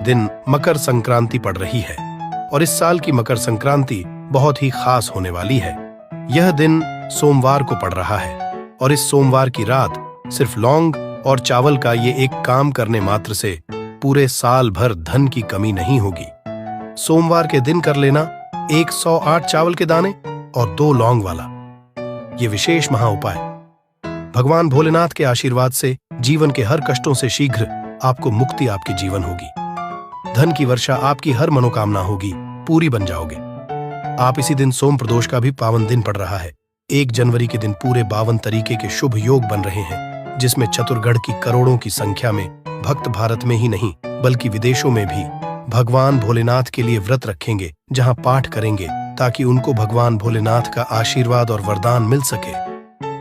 दिन मकर संक्रांति पड़ रही है और इस साल की मकर संक्रांति बहुत ही खास होने वाली है। यह दिन सोमवार को पड़ रहा है और इस सोमवार की रात सिर्फ लौंग और चावल का ये एक काम करने मात्र से पूरे साल भर धन की कमी नहीं होगी। सोमवार के दिन कर लेना 108 चावल के दाने और 2 लौंग वाला ये विशेष महा उपाय। भगवान भोलेनाथ के आशीर्वाद से जीवन के हर कष्टों से शीघ्र आपको मुक्ति आपके जीवन होगी। धन की वर्षा आपकी हर मनोकामना होगी, पूरी बन जाओगे। आप इसी दिन सोम प्रदोष का भी पावन दिन पड़ रहा है। 1 जनवरी के दिन पूरे 52 तरीके के शुभ योग बन रहे हैं, जिसमें चतुर्गढ़ की करोड़ों की संख्या में भक्त भारत में ही नहीं बल्कि विदेशों में भी भगवान भोलेनाथ के लिए व्रत रखेंगे, जहां पाठ करेंगे ताकि उनको भगवान भोलेनाथ का आशीर्वाद और वरदान मिल सके।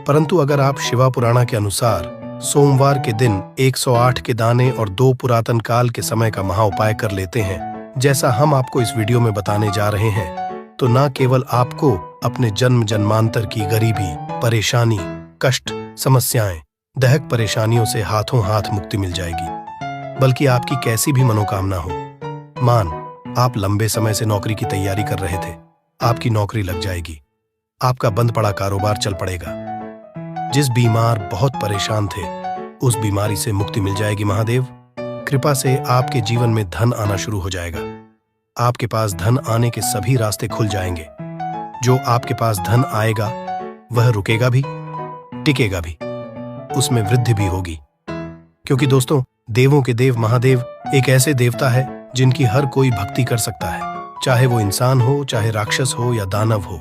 परंतु अगर आप शिवा पुराणा के अनुसार सोमवार के दिन 108 के दाने और 2 पुरातन काल के समय का महा उपाय कर लेते हैं, जैसा हम आपको इस वीडियो में बताने जा रहे हैं, तो न केवल आपको अपने जन्म जन्मांतर की गरीबी, परेशानी, कष्ट, समस्याएं, दैहिक परेशानियों से हाथों हाथ मुक्ति मिल जाएगी, बल्कि आपकी कैसी भी मनोकामना हो। आप लंबे समय से नौकरी की तैयारी कर रहे थे, आपकी नौकरी लग जाएगी। आपका बंद पड़ा कारोबार चल पड़ेगा। जिस बीमार बहुत परेशान थे, उस बीमारी से मुक्ति मिल जाएगी। महादेव कृपा से आपके जीवन में धन आना शुरू हो जाएगा। आपके पास धन आने के सभी रास्ते खुल जाएंगे। जो आपके पास धन आएगा वह रुकेगा भी, टिकेगा भी, उसमें वृद्धि भी होगी। क्योंकि दोस्तों, देवों के देव महादेव एक ऐसे देवता है जिनकी हर कोई भक्ति कर सकता है, चाहे वो इंसान हो, चाहे राक्षस हो या दानव हो।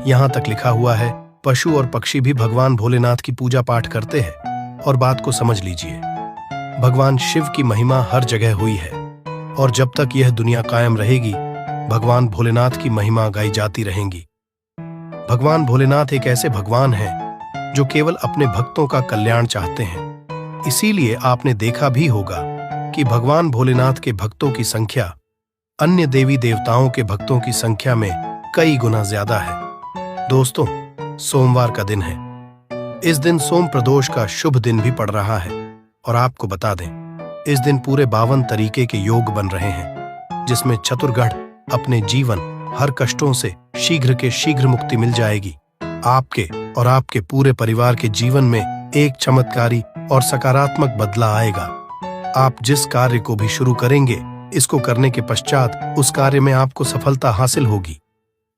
यहां तक लिखा हुआ है, पशु और पक्षी भी भगवान भोलेनाथ की पूजा पाठ करते हैं। और बात को समझ लीजिए, भगवान शिव की महिमा हर जगह हुई है और जब तक यह दुनिया कायम रहेगी, भगवान भोलेनाथ की महिमा गाई जाती रहेंगी। भगवान भोलेनाथ एक ऐसे भगवान हैं जो केवल अपने भक्तों का कल्याण चाहते हैं। इसीलिए आपने देखा भी होगा कि भगवान भोलेनाथ के भक्तों की संख्या अन्य देवी देवताओं के भक्तों की संख्या में कई गुना ज्यादा है। दोस्तों, सोमवार का दिन है। इस दिन सोम प्रदोष का शुभ दिन भी पड़ रहा है और आपको बता दें, इस दिन पूरे 52 तरीके के योग बन रहे हैं, जिसमें चतुर्गढ़ अपने जीवन हर कष्टों से शीघ्र के शीघ्र मुक्ति मिल जाएगी। आपके और आपके पूरे परिवार के जीवन में एक चमत्कारी और सकारात्मक बदलाव आएगा। आप जिस कार्य को भी शुरू करेंगे, इसको करने के पश्चात उस कार्य में आपको सफलता हासिल होगी।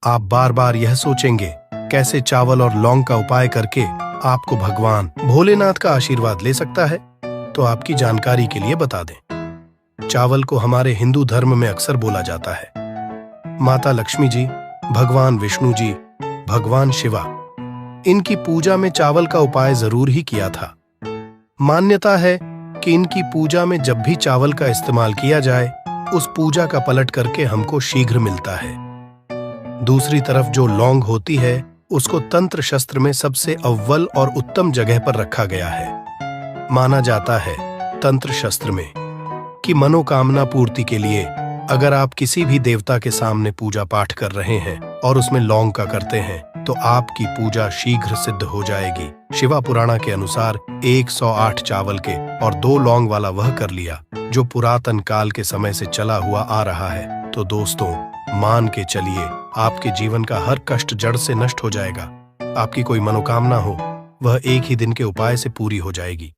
आप बार बार यह सोचेंगे कैसे चावल और लौंग का उपाय करके आपको भगवान भोलेनाथ का आशीर्वाद ले सकता है। तो आपकी जानकारी के लिए बता दें, चावल को हमारे हिंदू धर्म में अक्सर बोला जाता है। माता लक्ष्मी जी, भगवान विष्णु जी, भगवान शिवा, इनकी पूजा में चावल का उपाय जरूर ही किया था। मान्यता है कि इनकी पूजा में जब भी चावल का इस्तेमाल किया जाए, उस पूजा का पलट करके हमको शीघ्र मिलता है। दूसरी तरफ जो लौंग होती है, उसको तंत्र शस्त्र में सबसे अव्वल और उत्तम जगह पर रखा गया है। माना जाता है तंत्र शस्त्र में कि मनोकामना पूर्ति के लिए अगर आप किसी भी देवता के सामने पूजा पाठ कर रहे हैं और उसमें लौंग का करते हैं, तो आपकी पूजा शीघ्र सिद्ध हो जाएगी। शिवा पुराणा के अनुसार 108 चावल के और 2 लौंग वाला वह कर लिया जो पुरातन काल के समय से चला हुआ आ रहा है। तो दोस्तों, मान के चलिए, आपके जीवन का हर कष्ट जड़ से नष्ट हो जाएगा। आपकी कोई मनोकामना हो, वह एक ही दिन के उपाय से पूरी हो जाएगी।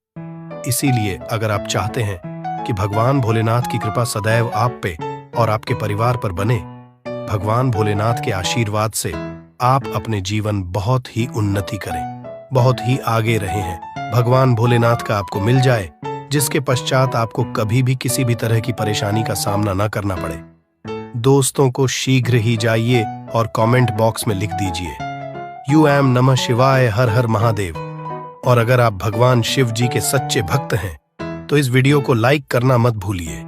इसीलिए अगर आप चाहते हैं कि भगवान भोलेनाथ की कृपा सदैव आप पे और आपके परिवार पर बने, भगवान भोलेनाथ के आशीर्वाद से आप अपने जीवन बहुत ही उन्नति करें, बहुत ही आगे रहे हैं, भगवान भोलेनाथ का आपको मिल जाए, जिसके पश्चात आपको कभी भी किसी भी तरह की परेशानी का सामना न करना पड़े। दोस्तों को शीघ्र ही जाइए और कमेंट बॉक्स में लिख दीजिए यूएम नमः शिवाय, हर हर महादेव। और अगर आप भगवान शिव जी के सच्चे भक्त हैं, तो इस वीडियो को लाइक करना मत भूलिए।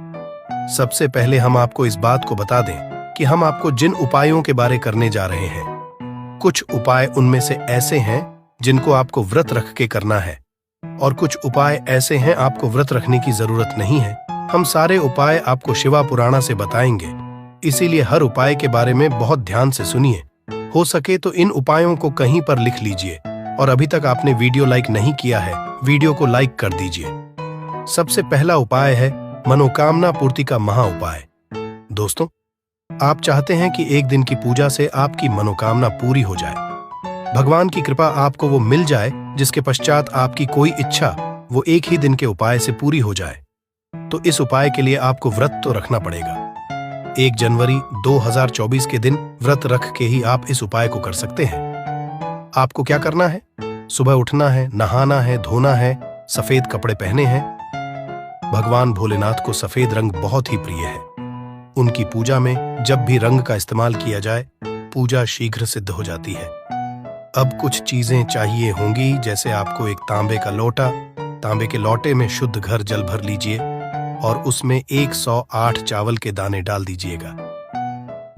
सबसे पहले हम आपको इस बात को बता दें कि हम आपको जिन उपायों के बारे करने जा रहे हैं, कुछ उपाय उनमें से ऐसे हैं जिनको आपको व्रत रख के करना है, और कुछ उपाय ऐसे हैं आपको व्रत रखने की जरूरत नहीं है। हम सारे उपाय आपको शिवा पुराणा से बताएंगे, इसीलिए हर उपाय के बारे में बहुत ध्यान से सुनिए। हो सके तो इन उपायों को कहीं पर लिख लीजिए, और अभी तक आपने वीडियो लाइक नहीं किया है, वीडियो को लाइक कर दीजिए। सबसे पहला उपाय है मनोकामना पूर्ति का महा उपाय। दोस्तों, आप चाहते हैं कि एक दिन की पूजा से आपकी मनोकामना पूरी हो जाए, भगवान की कृपा आपको वो मिल जाए जिसके पश्चात आपकी कोई इच्छा वो एक ही दिन के उपाय से पूरी हो जाए। तो इस उपाय के लिए आपको व्रत तो रखना पड़ेगा। 1 जनवरी 2024 के दिन व्रत रख के ही आप इस उपाय को कर सकते हैं। आपको क्या करना है? सुबह उठना है, नहाना है, धोना है, सफेद कपड़े पहने हैं। भगवान भोलेनाथ को सफेद रंग बहुत ही प्रिय है। उनकी पूजा में जब भी रंग का इस्तेमाल किया जाए, पूजा शीघ्र सिद्ध हो जाती है। अब कुछ चीजें चाहिए होंगी, जैसे आपको एक तांबे का लोटा, तांबे के लोटे में शुद्ध घर जल भर लीजिए और उसमें 108 चावल के दाने डाल दीजिएगा।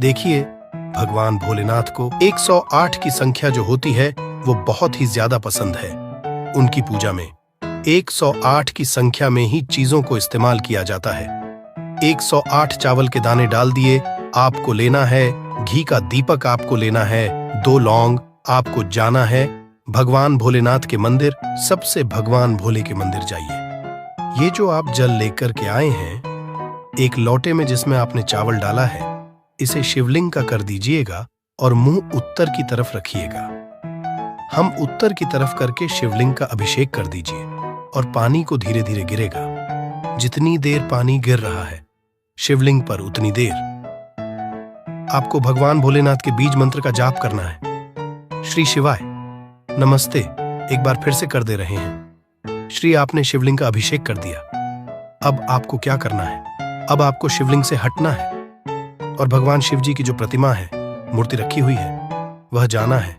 देखिए, भगवान भोलेनाथ को 108 की संख्या जो होती है वो बहुत ही ज्यादा पसंद है। उनकी पूजा में 108 की संख्या में ही चीजों को इस्तेमाल किया जाता है। 108 चावल के दाने डाल दिए। आपको लेना है घी का दीपक, आपको लेना है 2 लौंग, आपको जाना है भगवान भोलेनाथ के मंदिर। सबसे भगवान भोले के मंदिर जाइए। ये जो आप जल लेकर के आए हैं, एक लोटे में जिसमें आपने चावल डाला है, इसे शिवलिंग का कर दीजिएगा और मुंह उत्तर की तरफ रखिएगा। हम उत्तर की तरफ करके शिवलिंग का अभिषेक कर दीजिए और पानी को धीरे धीरे गिरेगा। जितनी देर पानी गिर रहा है शिवलिंग पर, उतनी देर आपको भगवान भोलेनाथ के बीज मंत्र का जाप करना है। श्री शिवाय नमस्ते एक बार फिर से कर दे रहे हैं। श्री, आपने शिवलिंग का अभिषेक कर दिया। अब आपको क्या करना है? अब आपको शिवलिंग से हटना है और भगवान शिव जी की जो प्रतिमा है, मूर्ति रखी हुई है, वह जाना है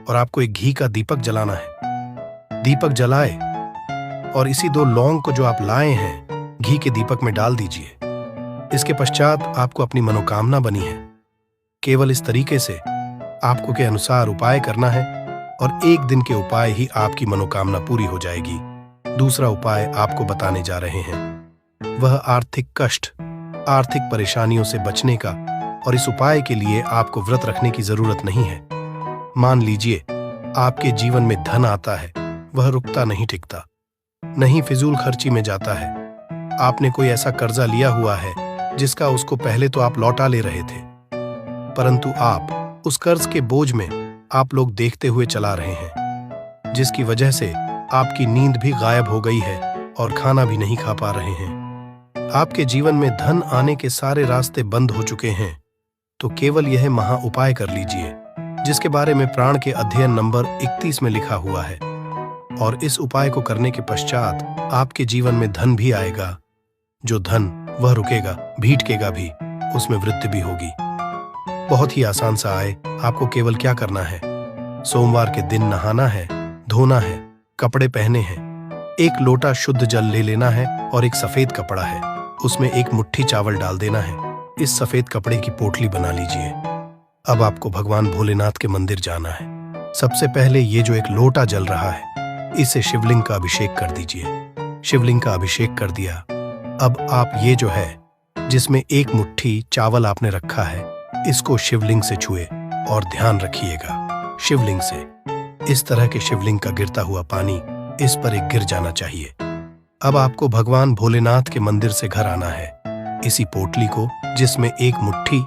और आपको एक घी का दीपक जलाना है। दीपक जलाए और इसी 2 लौंग को जो आप लाए हैं घी के दीपक में डाल दीजिए। इसके पश्चात आपको अपनी मनोकामना बनी है, केवल इस तरीके से आपको के अनुसार उपाय करना है और एक दिन के उपाय ही आपकी मनोकामना पूरी हो जाएगी। दूसरा उपाय आपको बताने जा रहे हैं, वह आर्थिक कष्ट, आर्थिक परेशानियों से बचने का। और इस उपाय के लिए आपको व्रत रखने की जरूरत नहीं है। मान लीजिए आपके जीवन में धन आता है, वह रुकता नहीं, टिकता नहीं, फिजूल खर्ची में जाता है। आपने कोई ऐसा कर्जा लिया हुआ है जिसका उसको पहले तो आप लौटा ले रहे थे, परंतु आप उस कर्ज के बोझ में आप लोग देखते हुए चला रहे हैं, जिसकी वजह से आपकी नींद भी गायब हो गई है और खाना भी नहीं खा पा रहे हैं। आपके जीवन में धन आने के सारे रास्ते बंद हो चुके हैं। तो केवल यह महा उपाय कर लीजिए, जिसके बारे में प्राण के अध्ययन नंबर 31 में लिखा हुआ है। और इस उपाय को करने के पश्चात आपके जीवन में धन भी आएगा। जो धन वह रुकेगा, भीटकेगा भी, उसमें वृद्धि भी होगी। बहुत ही आसान सा आए। आपको केवल क्या करना है? सोमवार के दिन नहाना है, धोना है, कपड़े पहने हैं, एक लोटा शुद्ध जल ले लेना है और एक सफेद कपड़ा है, उसमें एक मुट्ठी चावल डाल देना है। इस सफेद कपड़े की पोटली बना लीजिए। अब आपको भगवान भोलेनाथ के मंदिर जाना है। सबसे पहले ये जो एक लोटा जल रहा है, इसे शिवलिंग का अभिषेक कर दीजिए। शिवलिंग का अभिषेक कर दिया। अब आप ये जो है, जिसमें एक मुट्ठी चावल आपने रखा है, इसको शिवलिंग से छुए और ध्यान रखिएगा, शिवलिंग से इस तरह के शिवलिंग का गिरता हुआ पानी इस पर एक गिर जाना चाहिए। अब आपको भगवान भोलेनाथ के मंदिर से घर आना है। इसी पोटली को, जिसमें एक मुट्ठी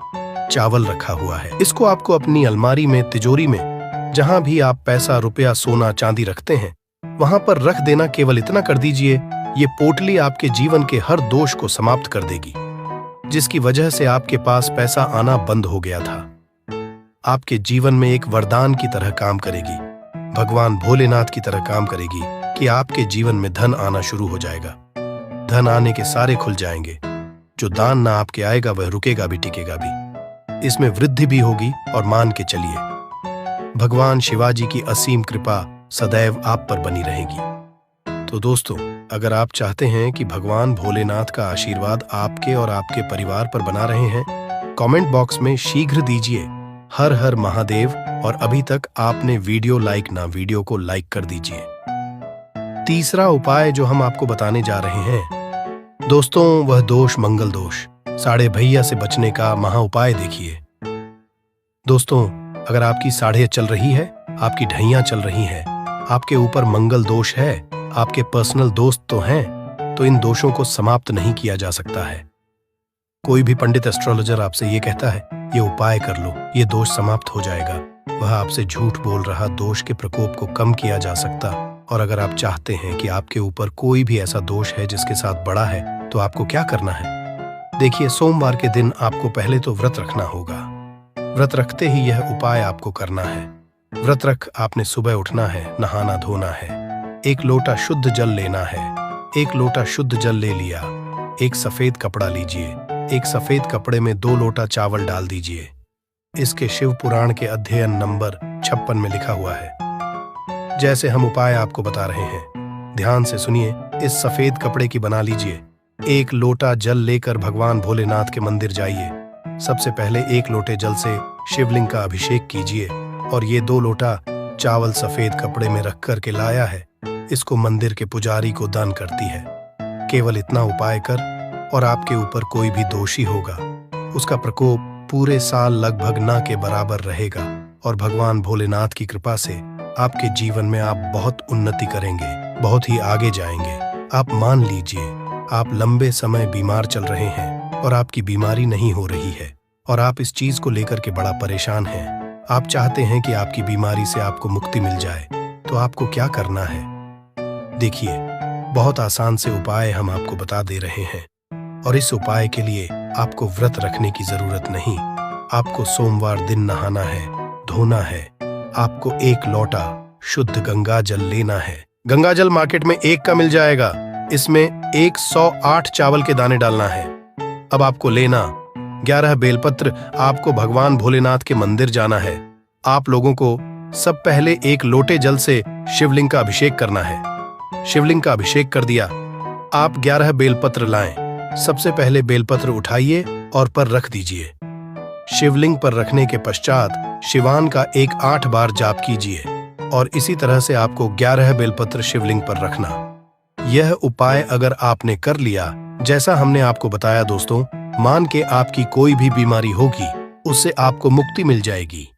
चावल रखा हुआ है, इसको आपको अपनी अलमारी में, तिजोरी में, जहां भी आप पैसा, रुपया, सोना, चांदी रखते हैं, वहां पर रख देना। केवल इतना कर दीजिए, ये पोटली आपके जीवन के हर दोष को समाप्त कर देगी, जिसकी वजह से आपके पास पैसा आना बंद हो गया था। आपके जीवन में एक वरदान की तरह काम करेगी, भगवान भोलेनाथ की तरह काम करेगी कि आपके जीवन में धन आना शुरू हो जाएगा। धन आने के सारे खुल जाएंगे। जो दान ना आपके आएगा वह रुकेगा भी, टिकेगा भी, इसमें वृद्धि भी होगी। और मान के चलिए, भगवान शिवाजी की असीम कृपा सदैव आप पर बनी रहेगी। तो दोस्तों, अगर आप चाहते हैं कि भगवान भोलेनाथ का आशीर्वाद आपके और आपके परिवार पर बना रहे हैं, कमेंट बॉक्स में शीघ्र दीजिए हर हर महादेव। और अभी तक आपने वीडियो लाइक ना, वीडियो को लाइक कर दीजिए। तीसरा उपाय जो हम आपको बताने जा रहे हैं दोस्तों, वह दोष, मंगल दोष, साढ़े भैया से बचने का महा उपाय देखिए। दोस्तों, अगर आपकी साढ़े चल रही है, आपकी ढैया चल रही है, आपके ऊपर मंगल दोष है, आपके पर्सनल दोस्त तो हैं, तो इन दोषों को समाप्त नहीं किया जा सकता है। कोई भी पंडित एस्ट्रोलॉजर आपसे ये कहता है ये उपाय कर लो, ये दोष समाप्त हो जाएगा, वह आपसे झूठ बोल रहा दोष के प्रकोप को कम किया जा सकता। और अगर आप चाहते हैं कि आपके ऊपर कोई भी ऐसा दोष है जिसके साथ बड़ा है, तो आपको क्या करना है? देखिए, सोमवार के दिन आपको पहले तो व्रत रखना होगा। व्रत रखते ही यह उपाय आपको करना है। व्रत रख आपने सुबह उठना है, नहाना धोना है, 1 लोटा शुद्ध जल लेना है। 1 लोटा शुद्ध जल ले लिया, एक सफेद कपड़ा लीजिए, एक सफेद कपड़े में 2 लोटा चावल डाल दीजिए। इसके शिव पुराण के अध्ययन नंबर 56 में लिखा हुआ है। जैसे हम उपाय आपको बता रहे हैं, ध्यान से सुनिए। इस सफेद कपड़े की बना लीजिए। 1 लोटा जल लेकर भगवान भोलेनाथ के मंदिर जाइए। सबसे पहले 1 लोटे जल से शिवलिंग का अभिषेक कीजिए और ये 2 लोटा चावल सफेद कपड़े में रख कर के लाया है, इसको मंदिर के पुजारी को दान करती है। केवल इतना उपाय कर और आपके ऊपर कोई भी दोषी होगा, उसका प्रकोप पूरे साल लगभग ना के बराबर रहेगा और भगवान भोलेनाथ की कृपा से आपके जीवन में आप बहुत उन्नति करेंगे, बहुत ही आगे जाएंगे। आप मान लीजिए आप लंबे समय बीमार चल रहे हैं और आपकी बीमारी नहीं हो रही है और आप इस चीज को लेकर के बड़ा परेशान हैं। आप चाहते हैं कि आपकी बीमारी से आपको मुक्ति मिल जाए, तो आपको क्या करना है? देखिए, बहुत आसान से उपाय हम आपको बता दे रहे हैं और इस उपाय के लिए आपको व्रत रखने की जरूरत नहीं। आपको सोमवार दिन नहाना है, धोना है। आपको 1 लोटा शुद्ध गंगा जल लेना है। गंगा जल मार्केट में 1 का मिल जाएगा। इसमें 108 चावल के दाने डालना है। अब आपको लेना 11 बेलपत्र। आपको भगवान भोलेनाथ के मंदिर जाना है। आप लोगों को सब पहले 1 लोटे जल से शिवलिंग का अभिषेक करना है। शिवलिंग का अभिषेक कर दिया, आप 11 बेलपत्र लाएं। सबसे पहले बेलपत्र उठाइए और पर रख दीजिए। शिवलिंग पर रखने के पश्चात शिवान का 8 बार जाप कीजिए और इसी तरह से आपको 11 बेलपत्र शिवलिंग पर रखना। यह उपाय अगर आपने कर लिया जैसा हमने आपको बताया दोस्तों, मान के आपकी कोई भी बीमारी होगी उससे आपको मुक्ति मिल जाएगी।